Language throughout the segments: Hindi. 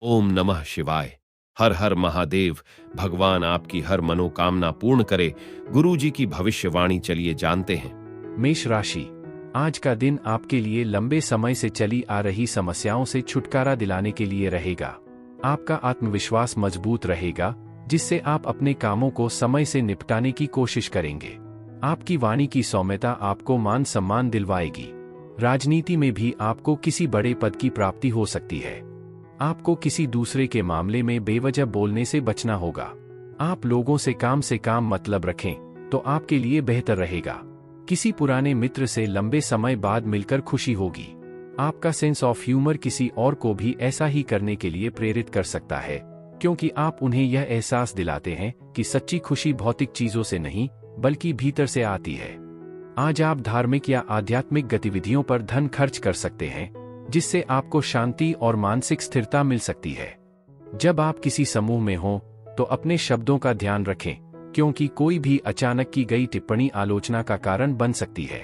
ओम नमः शिवाय। हर हर महादेव। भगवान आपकी हर मनोकामना पूर्ण करे। गुरु जी की भविष्यवाणी चलिए जानते हैं। मेष राशि। आज का दिन आपके लिए लंबे समय से चली आ रही समस्याओं से छुटकारा दिलाने के लिए रहेगा। आपका आत्मविश्वास मजबूत रहेगा, जिससे आप अपने कामों को समय से निपटाने की कोशिश करेंगे। आपकी वाणी की सौम्यता आपको मान सम्मान दिलवाएगी। राजनीति में भी आपको किसी बड़े पद की प्राप्ति हो सकती है। आपको किसी दूसरे के मामले में बेवजह बोलने से बचना होगा। आप लोगों से काम मतलब रखें तो आपके लिए बेहतर रहेगा। किसी पुराने मित्र से लंबे समय बाद मिलकर खुशी होगी। आपका सेंस ऑफ ह्यूमर किसी और को भी ऐसा ही करने के लिए प्रेरित कर सकता है, क्योंकि आप उन्हें यह एहसास दिलाते हैं कि सच्ची खुशी भौतिक चीजों से नहीं बल्कि भीतर से आती है। आज आप धार्मिक या आध्यात्मिक गतिविधियों पर धन खर्च कर सकते हैं, जिससे आपको शांति और मानसिक स्थिरता मिल सकती है। जब आप किसी समूह में हों तो अपने शब्दों का ध्यान रखें, क्योंकि कोई भी अचानक की गई टिप्पणी आलोचना का कारण बन सकती है।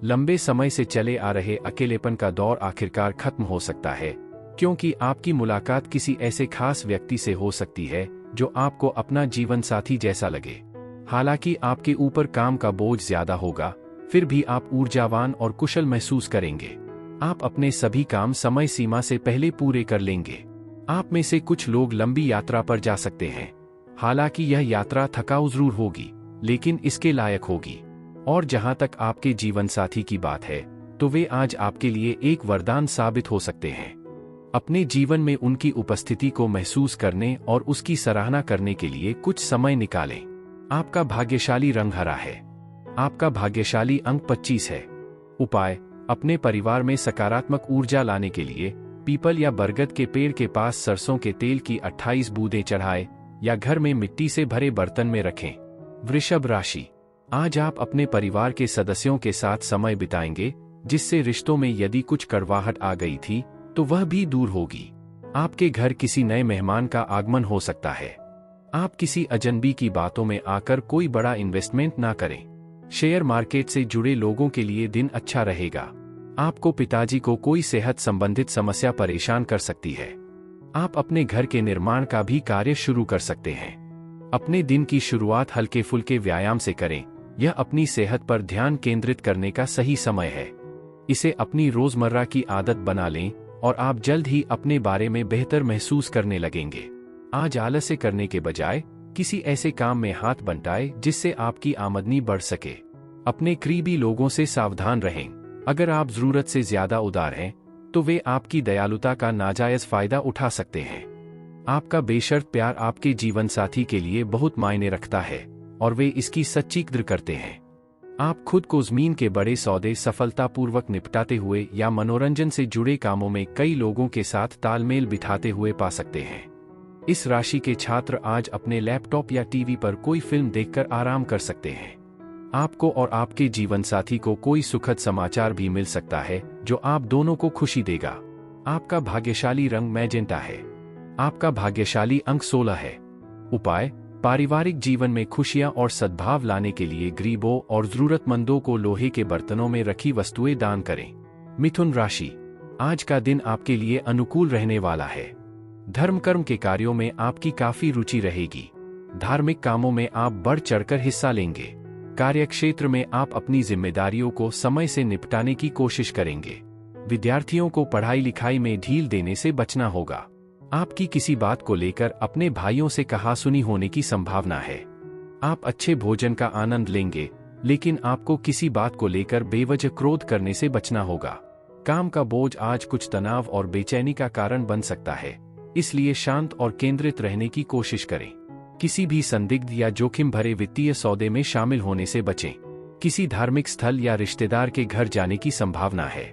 लंबे समय से चले आ रहे अकेलेपन का दौर आखिरकार खत्म हो सकता है, क्योंकि आपकी मुलाकात किसी ऐसे खास व्यक्ति से हो सकती है जो आपको अपना जीवन साथी जैसा लगे। हालांकि आपके ऊपर काम का बोझ ज्यादा होगा, फिर भी आप ऊर्जावान और कुशल महसूस करेंगे। आप अपने सभी काम समय सीमा से पहले पूरे कर लेंगे। आप में से कुछ लोग लंबी यात्रा पर जा सकते हैं। हालांकि यह यात्रा थकाऊ जरूर होगी, लेकिन इसके लायक होगी। और जहां तक आपके जीवन साथी की बात है, तो वे आज आपके लिए एक वरदान साबित हो सकते हैं। अपने जीवन में उनकी उपस्थिति को महसूस करने और उसकी सराहना करने के लिए कुछ समय निकालें। आपका भाग्यशाली रंग हरा है। आपका भाग्यशाली अंक 25 है। उपाय: अपने परिवार में सकारात्मक ऊर्जा लाने के लिए पीपल या बरगद के पेड़ के पास सरसों के तेल की 28 बूंदें चढ़ाएं या घर में मिट्टी से भरे बर्तन में रखें। वृषभ राशि। आज आप अपने परिवार के सदस्यों के साथ समय बिताएंगे, जिससे रिश्तों में यदि कुछ कड़वाहट आ गई थी तो वह भी दूर होगी। आपके घर किसी नए मेहमान का आगमन हो सकता है। आप किसी अजनबी की बातों में आकर कोई बड़ा इन्वेस्टमेंट ना करें। शेयर मार्केट से जुड़े लोगों के लिए दिन अच्छा रहेगा। आपको पिताजी को कोई सेहत संबंधित समस्या परेशान कर सकती है। आप अपने घर के निर्माण का भी कार्य शुरू कर सकते हैं। अपने दिन की शुरुआत हल्के फुल्के व्यायाम से करें। यह अपनी सेहत पर ध्यान केंद्रित करने का सही समय है। इसे अपनी रोजमर्रा की आदत बना लें और आप जल्द ही अपने बारे में बेहतर महसूस करने लगेंगे। आज आलस्य करने के बजाय किसी ऐसे काम में हाथ बंटाएं जिससे आपकी आमदनी बढ़ सके। अपने करीबी लोगों से सावधान रहें। अगर आप जरूरत से ज्यादा उदार हैं, तो वे आपकी दयालुता का नाजायज फायदा उठा सकते हैं। आपका बेशर्त प्यार आपके जीवन साथी के लिए बहुत मायने रखता है और वे इसकी सच्ची कद्र करते हैं। आप खुद को जमीन के बड़े सौदे सफलतापूर्वक निपटाते हुए या मनोरंजन से जुड़े कामों में कई लोगों के साथ तालमेल बिठाते हुए पा सकते हैं। इस राशि के छात्र आज अपने लैपटॉप या टीवी पर कोई फिल्म देखकर आराम कर सकते हैं। आपको और आपके जीवन साथी को कोई सुखद समाचार भी मिल सकता है जो आप दोनों को खुशी देगा। आपका भाग्यशाली रंग मैजेंटा है। आपका भाग्यशाली अंक 16 है। उपाय: पारिवारिक जीवन में खुशियां और सद्भाव लाने के लिए गरीबों और जरूरतमंदों को लोहे के बर्तनों में रखी वस्तुएं दान करें। मिथुन राशि। आज का दिन आपके लिए अनुकूल रहने वाला है। धर्म कर्म के कार्यों में आपकी काफी रुचि रहेगी। धार्मिक कामों में आप बढ़ चढ़कर हिस्सा लेंगे। कार्यक्षेत्र में आप अपनी जिम्मेदारियों को समय से निपटाने की कोशिश करेंगे। विद्यार्थियों को पढ़ाई लिखाई में ढील देने से बचना होगा। आपकी किसी बात को लेकर अपने भाइयों से कहासुनी होने की संभावना है। आप अच्छे भोजन का आनंद लेंगे, लेकिन आपको किसी बात को लेकर बेवजह क्रोध करने से बचना होगा। काम का बोझ आज कुछ तनाव और बेचैनी का कारण बन सकता है, इसलिए शांत और केंद्रित रहने की कोशिश करें। किसी भी संदिग्ध या जोखिम भरे वित्तीय सौदे में शामिल होने से बचें। किसी धार्मिक स्थल या रिश्तेदार के घर जाने की संभावना है।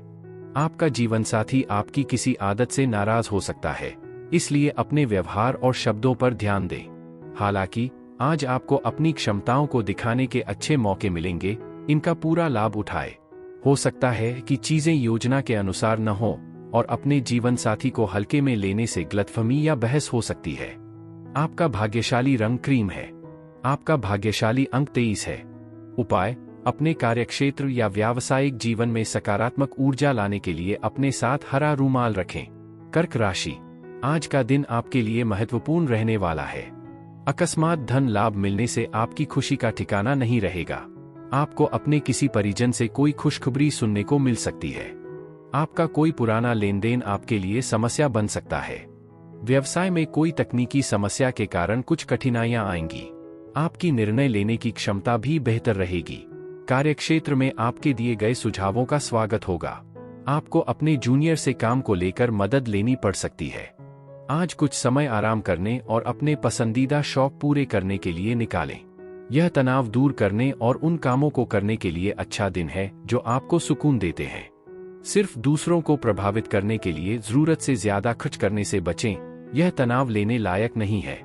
आपका जीवन साथी आपकी किसी आदत से नाराज हो सकता है, इसलिए अपने व्यवहार और शब्दों पर ध्यान दें। हालांकि आज आपको अपनी क्षमताओं को दिखाने के अच्छे मौके मिलेंगे, इनका पूरा लाभ उठाएं। हो सकता है कि चीजें योजना के अनुसार न हो और अपने जीवन साथी को हल्के में लेने से गलतफहमी या बहस हो सकती है। आपका भाग्यशाली रंग क्रीम है। आपका भाग्यशाली अंक 23 है। उपाय: अपने कार्यक्षेत्र या व्यावसायिक जीवन में सकारात्मक ऊर्जा लाने के लिए अपने साथ हरा रूमाल रखें। कर्क राशि। आज का दिन आपके लिए महत्वपूर्ण रहने वाला है। अकस्मात धन लाभ मिलने से आपकी खुशी का ठिकाना नहीं रहेगा। आपको अपने किसी परिजन से कोई खुशखबरी सुनने को मिल सकती है। आपका कोई पुराना लेन देन आपके लिए समस्या बन सकता है। व्यवसाय में कोई तकनीकी समस्या के कारण कुछ कठिनाइयां आएंगी। आपकी निर्णय लेने की क्षमता भी बेहतर रहेगी। कार्यक्षेत्र में आपके दिए गए सुझावों का स्वागत होगा। आपको अपने जूनियर से काम को लेकर मदद लेनी पड़ सकती है। आज कुछ समय आराम करने और अपने पसंदीदा शौक पूरे करने के लिए निकालें। यह तनाव दूर करने और उन कामों को करने के लिए अच्छा दिन है जो आपको सुकून देते हैं। सिर्फ दूसरों को प्रभावित करने के लिए जरूरत से ज्यादा खर्च करने से बचें, यह तनाव लेने लायक नहीं है।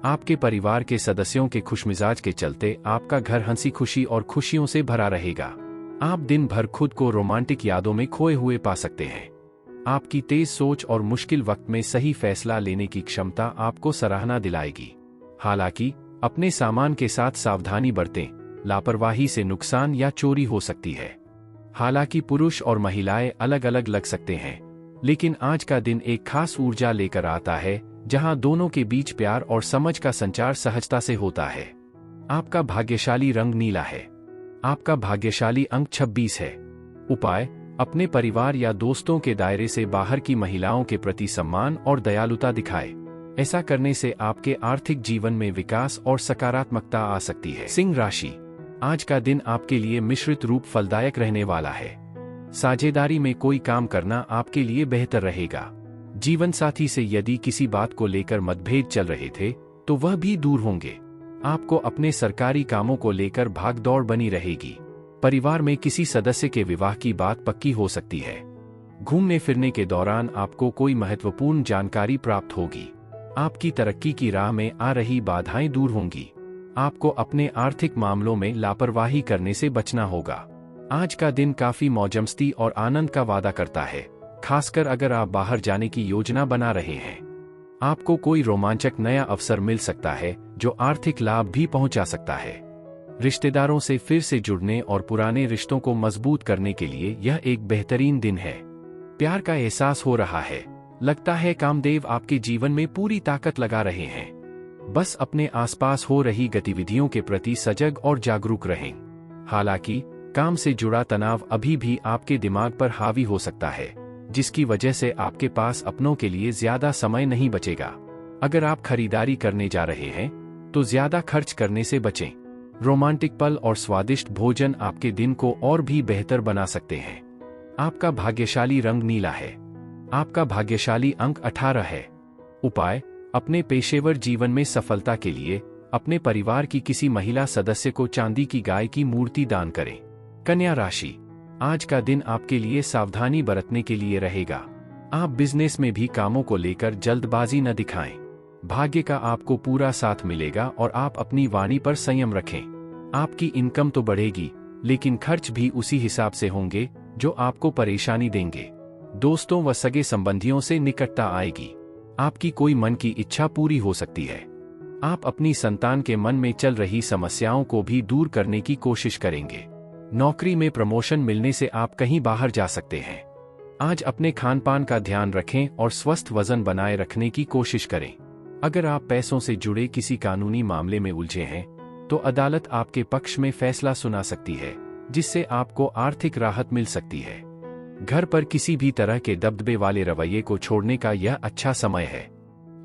आपके परिवार के सदस्यों के खुशमिजाज के चलते आपका घर हंसी खुशी और खुशियों से भरा रहेगा। आप दिन भर खुद को रोमांटिक यादों में खोए हुए पा सकते हैं। आपकी तेज सोच और मुश्किल वक्त में सही फैसला लेने की क्षमता आपको सराहना दिलाएगी। हालांकि अपने सामान के साथ सावधानी बरतें, लापरवाही से नुकसान या चोरी हो सकती है। हालांकि पुरुष और महिलाएं अलग अलग लग सकते हैं, लेकिन आज का दिन एक खास ऊर्जा लेकर आता है जहां दोनों के बीच प्यार और समझ का संचार सहजता से होता है। आपका भाग्यशाली रंग नीला है। आपका भाग्यशाली अंक 26 है। उपाय: अपने परिवार या दोस्तों के दायरे से बाहर की महिलाओं के प्रति सम्मान और दयालुता दिखाएं। ऐसा करने से आपके आर्थिक जीवन में विकास और सकारात्मकता आ सकती है। सिंह राशि: आज का दिन आपके लिए मिश्रित रूप फलदायक रहने वाला है। साझेदारी में कोई काम करना आपके लिए बेहतर रहेगा। जीवन साथी से यदि किसी बात को लेकर मतभेद चल रहे थे तो वह भी दूर होंगे। आपको अपने सरकारी कामों को लेकर भागदौड़ बनी रहेगी। परिवार में किसी सदस्य के विवाह की बात पक्की हो सकती है। घूमने फिरने के दौरान आपको कोई महत्वपूर्ण जानकारी प्राप्त होगी। आपकी तरक्की की राह में आ रही बाधाएं दूर होंगी। आपको अपने आर्थिक मामलों में लापरवाही करने से बचना होगा। आज का दिन काफी मौजमस्ती और आनंद का वादा करता है, खासकर अगर आप बाहर जाने की योजना बना रहे हैं। आपको कोई रोमांचक नया अवसर मिल सकता है जो आर्थिक लाभ भी पहुंचा सकता है। रिश्तेदारों से फिर से जुड़ने और पुराने रिश्तों को मजबूत करने के लिए यह एक बेहतरीन दिन है। प्यार का एहसास हो रहा है। लगता है कामदेव आपके जीवन में पूरी ताकत लगा रहे हैं। बस अपने आसपास हो रही गतिविधियों के प्रति सजग और जागरूक रहें। हालांकि काम से जुड़ा तनाव अभी भी आपके दिमाग पर हावी हो सकता है, जिसकी वजह से आपके पास अपनों के लिए ज्यादा समय नहीं बचेगा। अगर आप खरीदारी करने जा रहे हैं तो ज्यादा खर्च करने से बचें। रोमांटिक पल और स्वादिष्ट भोजन आपके दिन को और भी बेहतर बना सकते हैं। आपका भाग्यशाली रंग नीला है। आपका भाग्यशाली अंक 18 है। उपाय: अपने पेशेवर जीवन में सफलता के लिए अपने परिवार की किसी महिला सदस्य को चांदी की गाय की मूर्ति दान करें। कन्या राशि: आज का दिन आपके लिए सावधानी बरतने के लिए रहेगा। आप बिजनेस में भी कामों को लेकर जल्दबाजी न दिखाएं। भाग्य का आपको पूरा साथ मिलेगा और आप अपनी वाणी पर संयम रखें। आपकी इनकम तो बढ़ेगी, लेकिन खर्च भी उसी हिसाब से होंगे जो आपको परेशानी देंगे। दोस्तों व सगे संबंधियों से निकटता आएगी। आपकी कोई मन की इच्छा पूरी हो सकती है। आप अपनी संतान के मन में चल रही समस्याओं को भी दूर करने की कोशिश करेंगे। नौकरी में प्रमोशन मिलने से आप कहीं बाहर जा सकते हैं। आज अपने खान पान का ध्यान रखें और स्वस्थ वजन बनाए रखने की कोशिश करें। अगर आप पैसों से जुड़े किसी कानूनी मामले में उलझे हैं तो अदालत आपके पक्ष में फैसला सुना सकती है, जिससे आपको आर्थिक राहत मिल सकती है। घर पर किसी भी तरह के दबदबे वाले रवैये को छोड़ने का यह अच्छा समय है।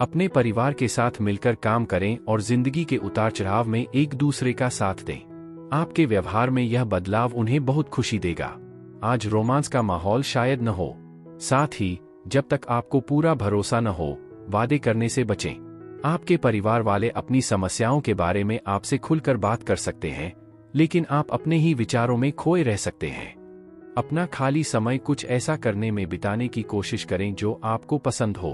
अपने परिवार के साथ मिलकर काम करें और जिंदगी के उतार चढ़ाव में एक दूसरे का साथ दें। आपके व्यवहार में यह बदलाव उन्हें बहुत खुशी देगा। आज रोमांस का माहौल शायद न हो। साथ ही जब तक आपको पूरा भरोसा न हो, वादे करने से बचें। आपके परिवार वाले अपनी समस्याओं के बारे में आपसे खुलकर बात कर सकते हैं, लेकिन आप अपने ही विचारों में खोए रह सकते हैं। अपना खाली समय कुछ ऐसा करने में बिताने की कोशिश करें जो आपको पसंद हो।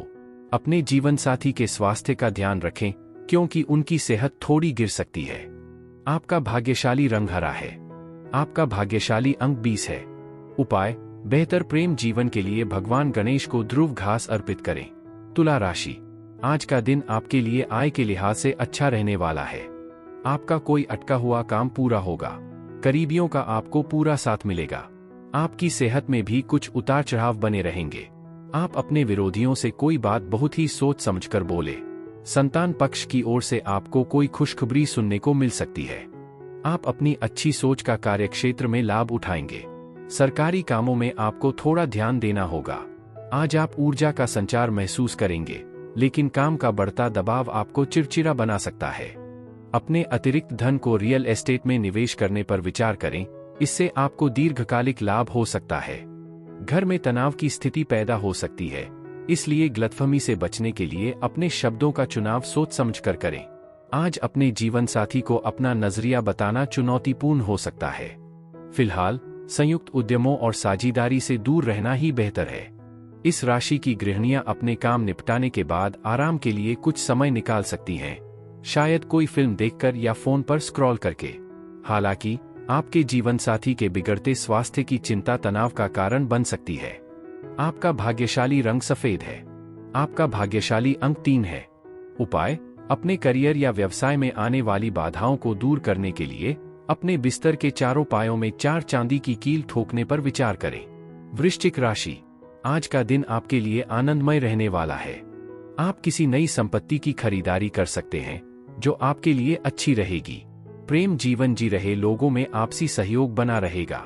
अपने जीवन साथी के स्वास्थ्य का ध्यान रखें, क्योंकि उनकी सेहत थोड़ी गिर सकती है। आपका भाग्यशाली रंग हरा है। आपका भाग्यशाली अंक 20 है। उपाय: बेहतर प्रेम जीवन के लिए भगवान गणेश को ध्रुव घास अर्पित करें। तुला राशि: आज का दिन आपके लिए आय के लिहाज से अच्छा रहने वाला है। आपका कोई अटका हुआ काम पूरा होगा। करीबियों का आपको पूरा साथ मिलेगा। आपकी सेहत में भी कुछ उतार चढ़ाव बने रहेंगे। आप अपने विरोधियों से कोई बात बहुत ही सोच समझकर बोले। संतान पक्ष की ओर से आपको कोई खुशखबरी सुनने को मिल सकती है। आप अपनी अच्छी सोच का कार्यक्षेत्र में लाभ उठाएंगे। सरकारी कामों में आपको थोड़ा ध्यान देना होगा। आज आप ऊर्जा का संचार महसूस करेंगे, लेकिन काम का बढ़ता दबाव आपको चिड़चिड़ा बना सकता है। अपने अतिरिक्त धन को रियल एस्टेट में निवेश करने पर विचार करें, इससे आपको दीर्घकालिक लाभ हो सकता है। घर में तनाव की स्थिति पैदा हो सकती है, इसलिए गलतफहमी से बचने के लिए अपने शब्दों का चुनाव सोच समझकर करें। आज अपने जीवन साथी को अपना नजरिया बताना चुनौतीपूर्ण हो सकता है। फिलहाल संयुक्त उद्यमों और साझेदारी से दूर रहना ही बेहतर है। इस राशि की गृहिणियां अपने काम निपटाने के बाद आराम के लिए कुछ समय निकाल सकती हैं, शायद कोई फिल्म देखकर या फोन पर स्क्रॉल करके। हालांकि आपके जीवन साथी के बिगड़ते स्वास्थ्य की चिंता तनाव का कारण बन सकती है। आपका भाग्यशाली रंग सफेद है। आपका भाग्यशाली अंक 3 है। उपाय: अपने करियर या व्यवसाय में आने वाली बाधाओं को दूर करने के लिए अपने बिस्तर के चारों पायों में 4 चांदी की कील ठोकने पर विचार करें। वृश्चिक राशि, आज का दिन आपके लिए आनंदमय रहने वाला है। आप किसी नई संपत्ति की खरीदारी कर सकते हैं, जो आपके लिए अच्छी रहेगी। प्रेम जीवन जी रहे लोगों में आपसी सहयोग बना रहेगा।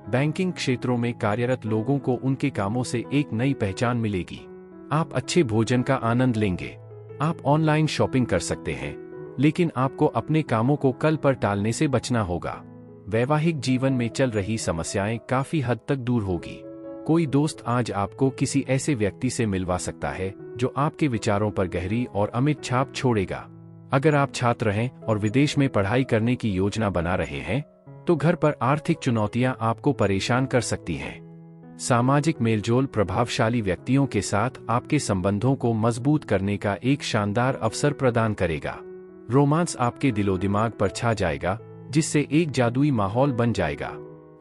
बैंकिंग क्षेत्रों में कार्यरत लोगों को उनके कामों से एक नई पहचान मिलेगी। आप अच्छे भोजन का आनंद लेंगे। आप ऑनलाइन शॉपिंग कर सकते हैं, लेकिन आपको अपने कामों को कल पर टालने से बचना होगा। वैवाहिक जीवन में चल रही समस्याएं काफी हद तक दूर होगी। कोई दोस्त आज आपको किसी ऐसे व्यक्ति से मिलवा सकता है जो आपके विचारों पर गहरी और अमिट छाप छोड़ेगा। अगर आप छात्र हैं और विदेश में पढ़ाई करने की योजना बना रहे हैं, तो घर पर आर्थिक चुनौतियां आपको परेशान कर सकती हैं। सामाजिक मेलजोल प्रभावशाली व्यक्तियों के साथ आपके संबंधों को मजबूत करने का एक शानदार अवसर प्रदान करेगा। रोमांस आपके दिलो दिमाग पर छा जाएगा, जिससे एक जादुई माहौल बन जाएगा।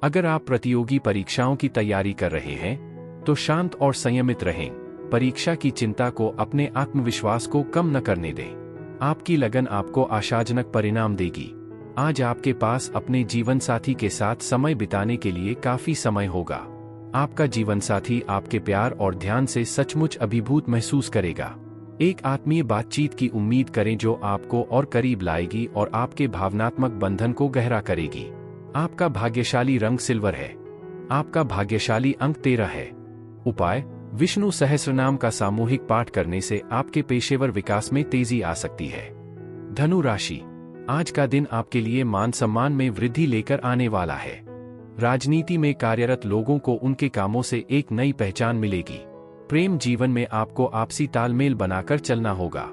अगर आप प्रतियोगी परीक्षाओं की तैयारी कर रहे हैं, तो शांत और संयमित रहें। परीक्षा की चिंता को अपने आत्मविश्वास को कम न करने दें। आपकी लगन आपको आशाजनक परिणाम देगी। आज आपके पास अपने जीवन साथी के साथ समय बिताने के लिए काफी समय होगा। आपका जीवन साथी आपके प्यार और ध्यान से सचमुच अभिभूत महसूस करेगा। एक आत्मीय बातचीत की उम्मीद करें जो आपको और करीब लाएगी और आपके भावनात्मक बंधन को गहरा करेगी। आपका भाग्यशाली रंग सिल्वर है। आपका भाग्यशाली अंक 13 है। उपाय: विष्णु सहस्रनाम का सामूहिक पाठ करने से आपके पेशेवर विकास में तेजी आ सकती है। धनु राशि, आज का दिन आपके लिए मान सम्मान में वृद्धि लेकर आने वाला है। राजनीति में कार्यरत लोगों को उनके कामों से एक नई पहचान मिलेगी। प्रेम जीवन में आपको आपसी तालमेल बनाकर चलना होगा।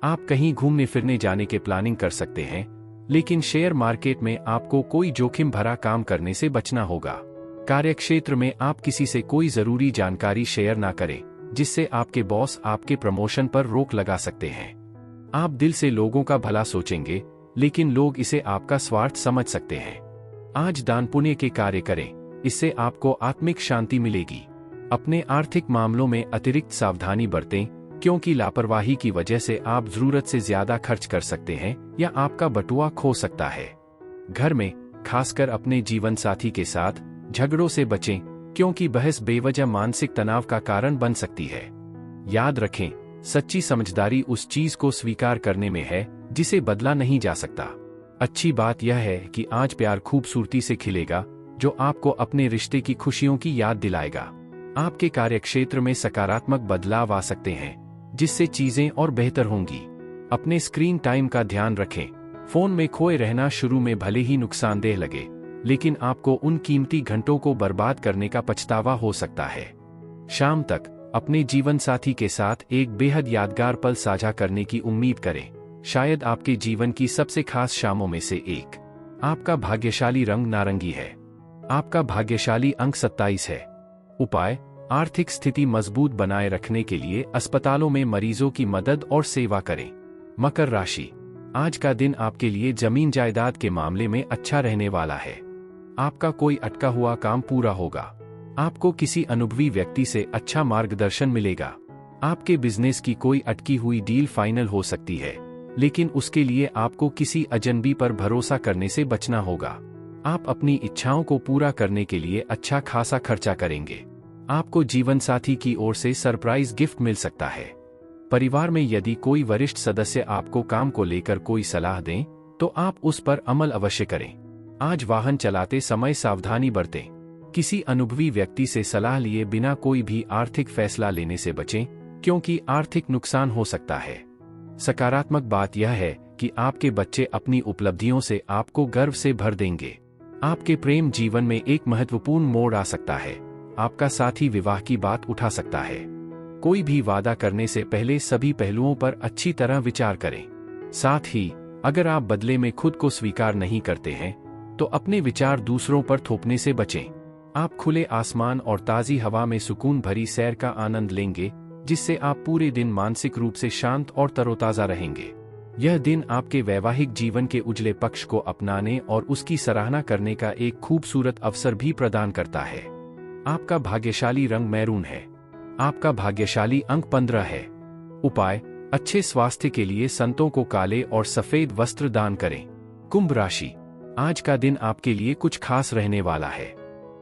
आप कहीं घूमने फिरने जाने के प्लानिंग कर सकते हैं, लेकिन शेयर मार्केट में आपको कोई जोखिम भरा काम करने से बचना होगा। कार्यक्षेत्र में आप किसी से कोई जरूरी जानकारी शेयर ना करें, जिससे आपके बॉस आपके प्रमोशन पर रोक लगा सकते हैं। आप दिल से लोगों का भला सोचेंगे, लेकिन लोग इसे आपका स्वार्थ समझ सकते हैं। आज दान पुण्य के कार्य करें, इससे आपको आत्मिक शांति मिलेगी। अपने आर्थिक मामलों में अतिरिक्त सावधानी बरतें, क्योंकि लापरवाही की वजह से आप जरूरत से ज्यादा खर्च कर सकते हैं या आपका बटुआ खो सकता है। घर में, खासकर अपने जीवन साथी के साथ, झगड़ों से बचें, क्योंकि बहस बेवजह मानसिक तनाव का कारण बन सकती है। याद रखें, सच्ची समझदारी उस चीज को स्वीकार करने में है जिसे बदला नहीं जा सकता। अच्छी बात यह है कि आज प्यार खूबसूरती से खिलेगा, जो आपको अपने रिश्ते की खुशियों की याद दिलाएगा। आपके कार्यक्षेत्र में सकारात्मक बदलाव आ सकते हैं, जिससे चीजें और बेहतर होंगी। अपने स्क्रीन टाइम का ध्यान रखें। फोन में खोए रहना शुरू में भले ही नुकसानदेह लगे, लेकिन आपको उन कीमती घंटों को बर्बाद करने का पछतावा हो सकता है। शाम तक अपने जीवन साथी के साथ एक बेहद यादगार पल साझा करने की उम्मीद करें, शायद आपके जीवन की सबसे खास शामों में से एक। आपका भाग्यशाली रंग नारंगी है। आपका भाग्यशाली अंक 27 है। उपाय: आर्थिक स्थिति मजबूत बनाए रखने के लिए अस्पतालों में मरीजों की मदद और सेवा करें। मकर राशि, आज का दिन आपके लिए जमीन जायदाद के मामले में अच्छा रहने वाला है। आपका कोई अटका हुआ काम पूरा होगा। आपको किसी अनुभवी व्यक्ति से अच्छा मार्गदर्शन मिलेगा। आपके बिजनेस की कोई अटकी हुई डील फाइनल हो सकती है, लेकिन उसके लिए आपको किसी अजनबी पर भरोसा करने से बचना होगा। आप अपनी इच्छाओं को पूरा करने के लिए अच्छा खासा खर्चा करेंगे। आपको जीवन साथी की ओर से सरप्राइज गिफ्ट मिल सकता है। परिवार में यदि कोई वरिष्ठ सदस्य आपको काम को लेकर कोई सलाह दें, तो आप उस पर अमल अवश्य करें। आज वाहन चलाते समय सावधानी बरतें। किसी अनुभवी व्यक्ति से सलाह लिए बिना कोई भी आर्थिक फैसला लेने से बचें, क्योंकि आर्थिक नुकसान हो सकता है। सकारात्मक बात यह है कि आपके बच्चे अपनी उपलब्धियों से आपको गर्व से भर देंगे। आपके प्रेम जीवन में एक महत्वपूर्ण मोड़ आ सकता है। आपका साथी विवाह की बात उठा सकता है। कोई भी वादा करने से पहले सभी पहलुओं पर अच्छी तरह विचार करें। साथ ही अगर आप बदले में खुद को स्वीकार नहीं करते हैं, तो अपने विचार दूसरों पर थोपने से बचें। आप खुले आसमान और ताज़ी हवा में सुकून भरी सैर का आनंद लेंगे, जिससे आप पूरे दिन मानसिक रूप से शांत और तरोताज़ा रहेंगे। यह दिन आपके वैवाहिक जीवन के उजले पक्ष को अपनाने और उसकी सराहना करने का एक खूबसूरत अवसर भी प्रदान करता है। आपका भाग्यशाली रंग मैरून है। आपका भाग्यशाली अंक 15 है। उपाय: अच्छे स्वास्थ्य के लिए संतों को काले और सफेद वस्त्र दान करें। कुंभ राशि, आज का दिन आपके लिए कुछ खास रहने वाला है।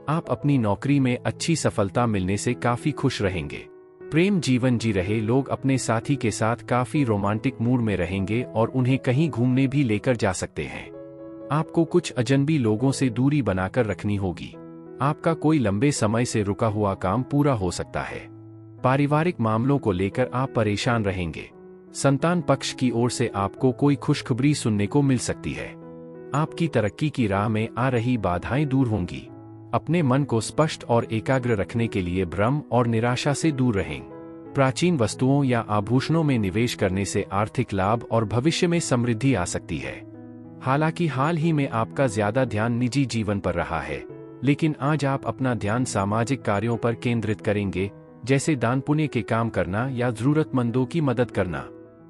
आप अपनी नौकरी में अच्छी सफलता मिलने से काफी खुश रहेंगे। प्रेम जीवन जी रहे लोग अपने साथी के साथ काफी रोमांटिक मूड में रहेंगे और उन्हें कहीं घूमने भी लेकर जा सकते हैं। आपको कुछ अजनबी लोगों से दूरी बनाकर रखनी होगी। आपका कोई लंबे समय से रुका हुआ काम पूरा हो सकता है। पारिवारिक मामलों को लेकर आप परेशान रहेंगे। संतान पक्ष की ओर से आपको कोई खुशखबरी सुनने को मिल सकती है। आपकी तरक्की की राह में आ रही बाधाएं दूर होंगी। अपने मन को स्पष्ट और एकाग्र रखने के लिए भ्रम और निराशा से दूर रहें। प्राचीन वस्तुओं या आभूषणों में निवेश करने से आर्थिक लाभ और भविष्य में समृद्धि आ सकती है। हालांकि हाल ही में आपका ज्यादा ध्यान निजी जीवन पर रहा है, लेकिन आज आप अपना ध्यान सामाजिक कार्यों पर केंद्रित करेंगे, जैसे दान पुण्य के काम करना या जरूरतमंदों की मदद करना।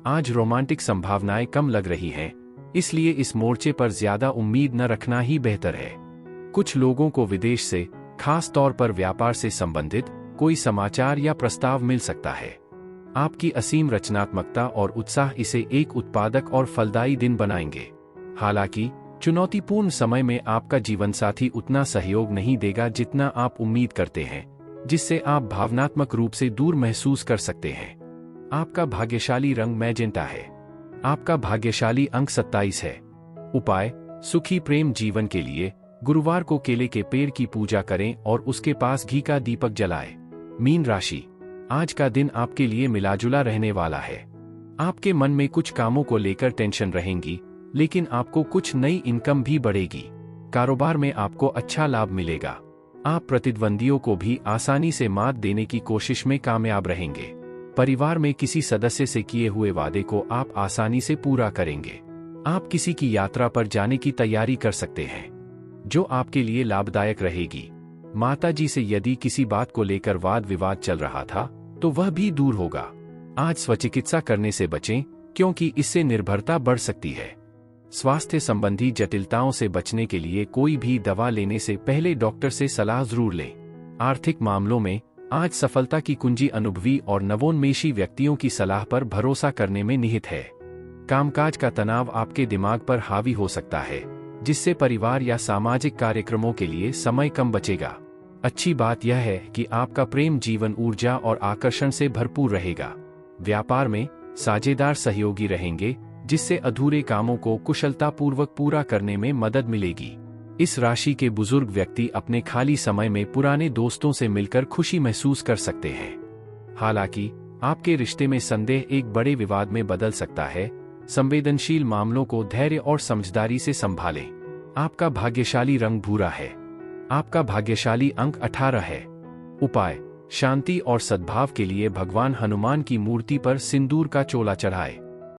आज रोमांटिक संभावनाएं कम लग रही हैं, इसलिए इस मोर्चे पर ज्यादा उम्मीद न रखना ही बेहतर है। कुछ लोगों को विदेश से, खास तौर पर व्यापार से संबंधित कोई समाचार या प्रस्ताव मिल सकता है। आपकी असीम रचनात्मकता और उत्साह इसे एक उत्पादक और फलदायी दिन बनाएंगे। हालांकि चुनौतीपूर्ण समय में आपका जीवनसाथी उतना सहयोग नहीं देगा जितना आप उम्मीद करते हैं, जिससे आप भावनात्मक रूप से दूर महसूस कर सकते हैं। आपका भाग्यशाली रंग मैजेंटा है। आपका भाग्यशाली अंक 27 है। उपाय: सुखी प्रेम जीवन के लिए गुरुवार को केले के पेड़ की पूजा करें और उसके पास घी का दीपक जलाएं। मीन राशि, आज का दिन आपके लिए मिलाजुला रहने वाला है। आपके मन में कुछ कामों को लेकर टेंशन रहेंगी, लेकिन आपको कुछ नई इनकम भी बढ़ेगी। कारोबार में आपको अच्छा लाभ मिलेगा। आप प्रतिद्वंदियों को भी आसानी से मात देने की कोशिश में कामयाब रहेंगे। परिवार में किसी सदस्य से किए हुए वादे को आप आसानी से पूरा करेंगे। आप किसी की यात्रा पर जाने की तैयारी कर सकते हैं, जो आपके लिए लाभदायक रहेगी। माताजी से यदि किसी बात को लेकर वाद विवाद चल रहा था, तो वह भी दूर होगा। आज स्वचिकित्सा करने से बचें, क्योंकि इससे निर्भरता बढ़ सकती है। स्वास्थ्य संबंधी जटिलताओं से बचने के लिए कोई भी दवा लेने से पहले डॉक्टर से सलाह जरूर लें। आर्थिक मामलों में आज सफलता की कुंजी अनुभवी और नवोन्मेषी व्यक्तियों की सलाह पर भरोसा करने में निहित है। कामकाज का तनाव आपके दिमाग पर हावी हो सकता है, जिससे परिवार या सामाजिक कार्यक्रमों के लिए समय कम बचेगा। अच्छी बात यह है कि आपका प्रेम जीवन ऊर्जा और आकर्षण से भरपूर रहेगा। व्यापार में साझेदार सहयोगी रहेंगे, जिससे अधूरे कामों को कुशलतापूर्वक पूरा करने में मदद मिलेगी। इस राशि के बुजुर्ग व्यक्ति अपने खाली समय में पुराने दोस्तों से मिलकर खुशी महसूस कर सकते हैं। हालांकि आपके रिश्ते में संदेह एक बड़े विवाद में बदल सकता है। संवेदनशील मामलों को धैर्य और समझदारी से संभालें। आपका भाग्यशाली रंग भूरा है। आपका भाग्यशाली अंक 18 है। उपाय: शांति और सद्भाव के लिए भगवान हनुमान की मूर्ति पर सिंदूर का चोला चढ़ाएं।